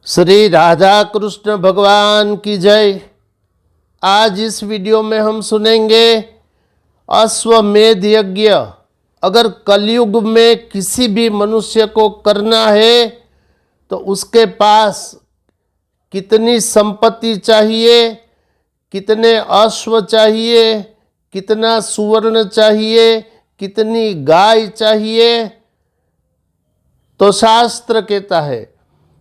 श्री राधा कृष्ण भगवान की जय। आज इस वीडियो में हम सुनेंगे अश्वमेध यज्ञ अगर कलयुग में किसी भी मनुष्य को करना है तो उसके पास कितनी संपत्ति चाहिए, कितने अश्व चाहिए, कितना सुवर्ण चाहिए, कितनी गाय चाहिए। तो शास्त्र कहता है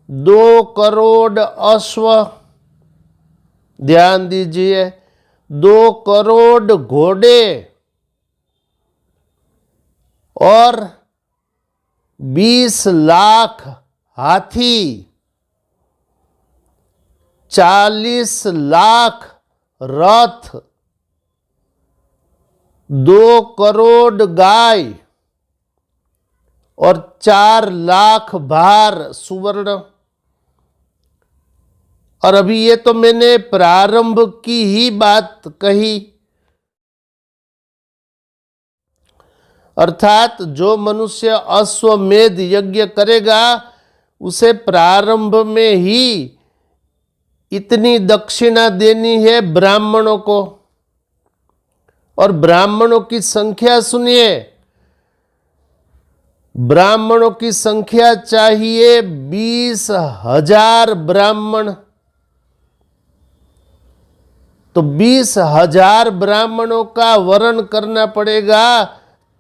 2 करोड़ अश्व, ध्यान दीजिए, 2 करोड़ घोड़े और 20 लाख हाथी, 40 लाख रथ, 2 करोड़ गाय और 4 लाख भार सुवर्ण। और अभी ये तो मैंने प्रारंभ की ही बात कही, अर्थात जो मनुष्य अश्वमेध यज्ञ करेगा उसे प्रारंभ में ही इतनी दक्षिणा देनी है ब्राह्मणों को। और ब्राह्मणों की संख्या सुनिए, ब्राह्मणों की संख्या चाहिए 20,000 ब्राह्मण। तो 20,000 ब्राह्मणों का वरण करना पड़ेगा,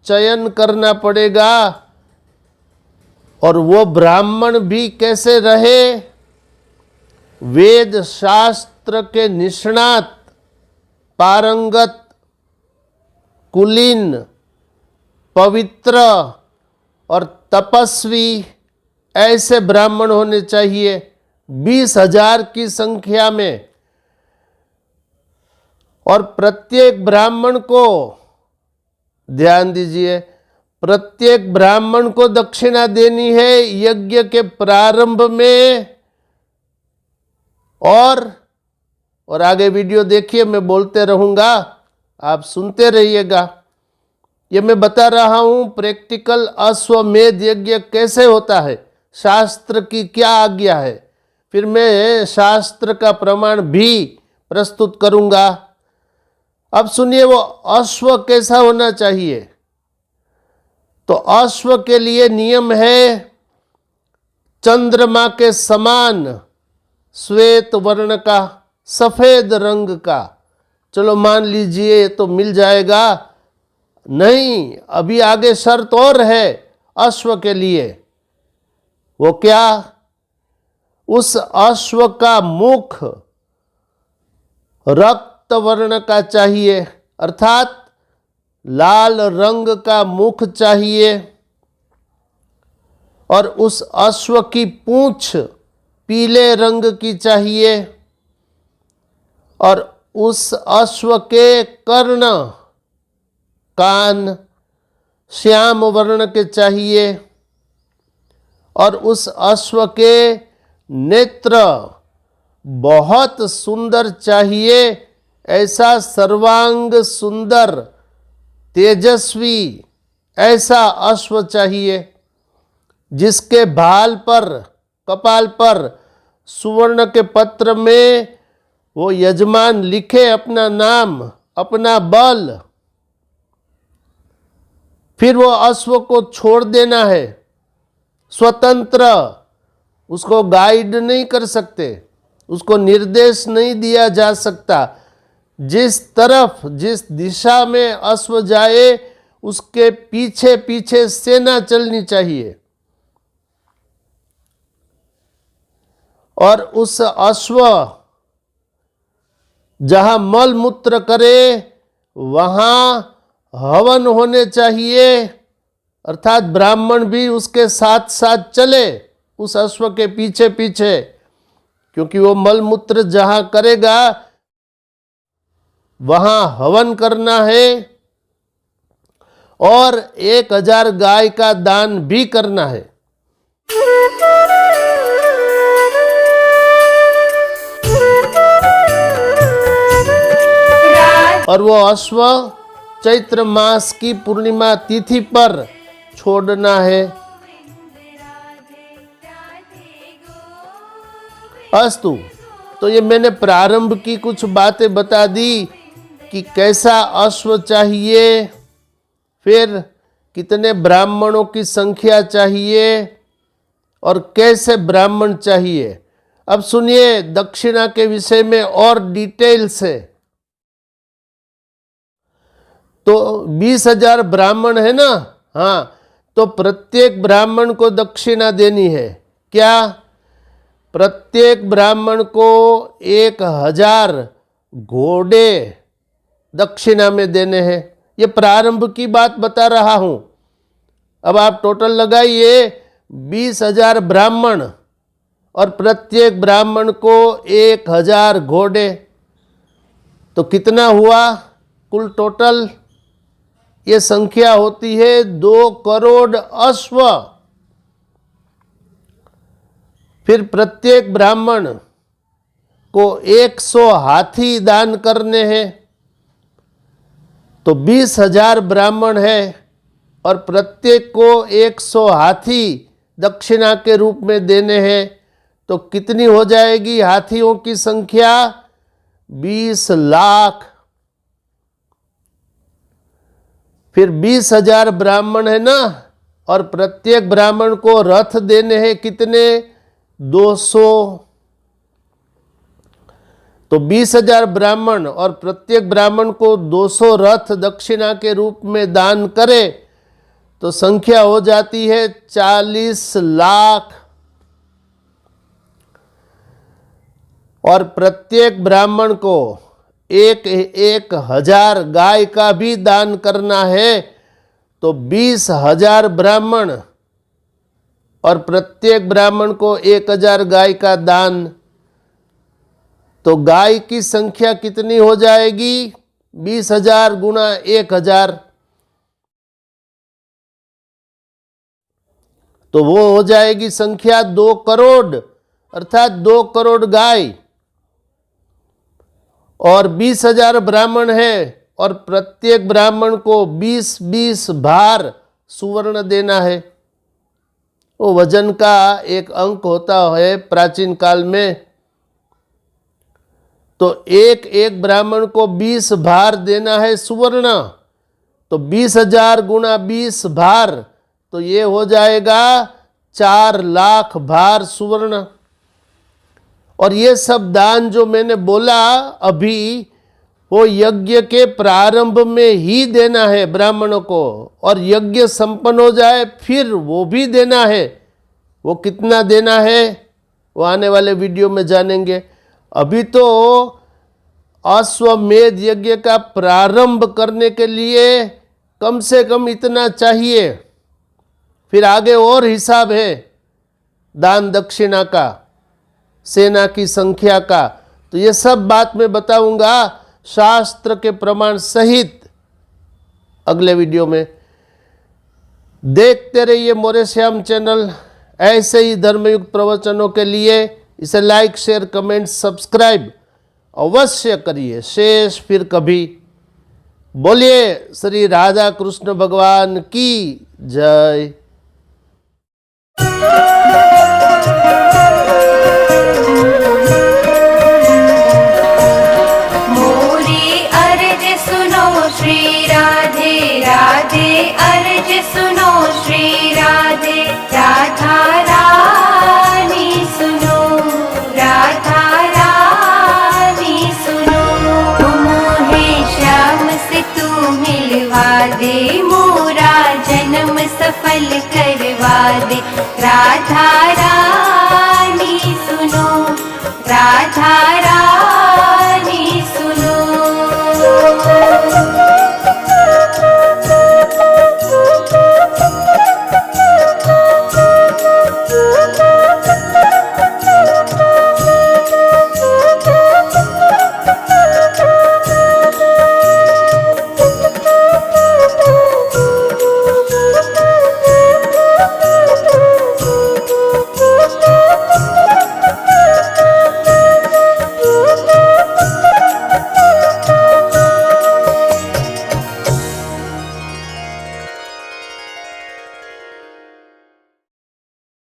चयन करना पड़ेगा। और वो ब्राह्मण भी कैसे रहे? वेद शास्त्र के निष्णात, पारंगत, कुलीन, पवित्र और तपस्वी ऐसे ब्राह्मण होने चाहिए 20,000 की संख्या में। और प्रत्येक ब्राह्मण को, ध्यान दीजिए, प्रत्येक ब्राह्मण को दक्षिणा देनी है यज्ञ के प्रारंभ में। और आगे वीडियो देखिए, मैं बोलते रहूंगा, आप सुनते रहिएगा। ये मैं बता रहा हूं प्रैक्टिकल अश्वमेध यज्ञ कैसे होता है, शास्त्र की क्या आज्ञा है, फिर मैं शास्त्र का प्रमाण भी प्रस्तुत करूंगा। अब सुनिए, वो अश्व कैसा होना चाहिए। तो अश्व के लिए नियम है चंद्रमा के समान श्वेत वर्ण का, सफेद रंग का। चलो मान लीजिए ये तो मिल जाएगा, नहीं, अभी आगे शर्त और है अश्व के लिए। वो क्या? उस अश्व का मुख रक्त वर्ण का चाहिए, अर्थात लाल रंग का मुख चाहिए। और उस अश्व की पूंछ पीले रंग की चाहिए। और उस अश्व के कर्ण, कान श्याम वर्ण के चाहिए। और उस अश्व के नेत्र बहुत सुंदर चाहिए, ऐसा सर्वांग सुंदर तेजस्वी ऐसा अश्व चाहिए जिसके भाल पर, कपाल पर सुवर्ण के पत्र में वो यजमान लिखे अपना नाम, अपना बल। फिर वो अश्व को छोड़ देना है स्वतंत्र, उसको गाइड नहीं कर सकते, उसको निर्देश नहीं दिया जा सकता। जिस तरफ, जिस दिशा में अश्व जाए उसके पीछे पीछे सेना चलनी चाहिए। और उस अश्व जहां मल मूत्र करे वहां हवन होने चाहिए, अर्थात ब्राह्मण भी उसके साथ साथ चले उस अश्व के पीछे पीछे, क्योंकि वो मल मूत्र जहां करेगा वहां हवन करना है। और 1000 गाय का दान भी करना है। और वो अश्व चैत्र मास की पूर्णिमा तिथि पर छोड़ना है। अस्तु। तो ये मैंने प्रारंभ की कुछ बातें बता दी कि कैसा अश्व चाहिए, फिर कितने ब्राह्मणों की संख्या चाहिए और कैसे ब्राह्मण चाहिए। अब सुनिए दक्षिणा के विषय में और डिटेल से। तो 20,000 ब्राह्मण है ना, हाँ, तो प्रत्येक ब्राह्मण को दक्षिणा देनी है। क्या? प्रत्येक ब्राह्मण को 1,000 घोड़े दक्षिणा में देने हैं। ये प्रारंभ की बात बता रहा हूं। अब आप टोटल लगाइए, 20,000 ब्राह्मण और प्रत्येक ब्राह्मण को 1,000 घोड़े, तो कितना हुआ कुल टोटल? ये संख्या होती है 2 करोड़ अश्व। फिर प्रत्येक ब्राह्मण को 100 हाथी दान करने हैं। तो 20,000 ब्राह्मण है और प्रत्येक को 100 हाथी दक्षिणा के रूप में देने हैं। तो कितनी हो जाएगी हाथियों की संख्या? 20 लाख। फिर 20,000 ब्राह्मण है ना, और प्रत्येक ब्राह्मण को रथ देने हैं कितने? 200। तो 20,000 ब्राह्मण और प्रत्येक ब्राह्मण को 200 रथ दक्षिणा के रूप में दान करे तो संख्या हो जाती है 40 लाख। और प्रत्येक ब्राह्मण को 1,000 गाय का भी दान करना है। तो 20,000 ब्राह्मण और प्रत्येक ब्राह्मण को 1,000 गाय का दान। तो गाय की संख्या कितनी हो जाएगी? 20,000 गुणा 1,000, तो वो हो जाएगी संख्या 2 करोड़, अर्थात 2 करोड़ गाय। और 20,000 ब्राह्मण है और प्रत्येक ब्राह्मण को 20-20 भार सुवर्ण देना है। वो वजन का एक अंक होता है प्राचीन काल में। तो एक ब्राह्मण को 20 भार देना है सुवर्ण। तो 20,000 गुणा 20 भार, तो ये हो जाएगा 4 लाख भार सुवर्ण। और ये सब दान जो मैंने बोला अभी, वो यज्ञ के प्रारंभ में ही देना है ब्राह्मणों को, और यज्ञ संपन्न हो जाए फिर वो भी देना है। वो कितना देना है वो आने वाले वीडियो में जानेंगे। अभी तो अश्वमेध यज्ञ का प्रारंभ करने के लिए कम से कम इतना चाहिए, फिर आगे और हिसाब है दान दक्षिणा का, सेना की संख्या का। तो ये सब बात मैं बताऊंगा शास्त्र के प्रमाण सहित अगले वीडियो में। देखते रहिए मोरे श्याम चैनल। ऐसे ही धर्मयुक्त प्रवचनों के लिए इसे लाइक, शेयर, कमेंट, सब्सक्राइब अवश्य करिए। शेष फिर कभी। बोलिए श्री राधा कृष्ण भगवान की जय। श्री राधे राधे अर्ज सुनो, श्री राधे राधा रानी सुनो, राधा रानी सुनो। मोहे श्याम से तू मिलवा दे, मोरा जन्म सफल करवा दे। राधा रानी सुनो, राधा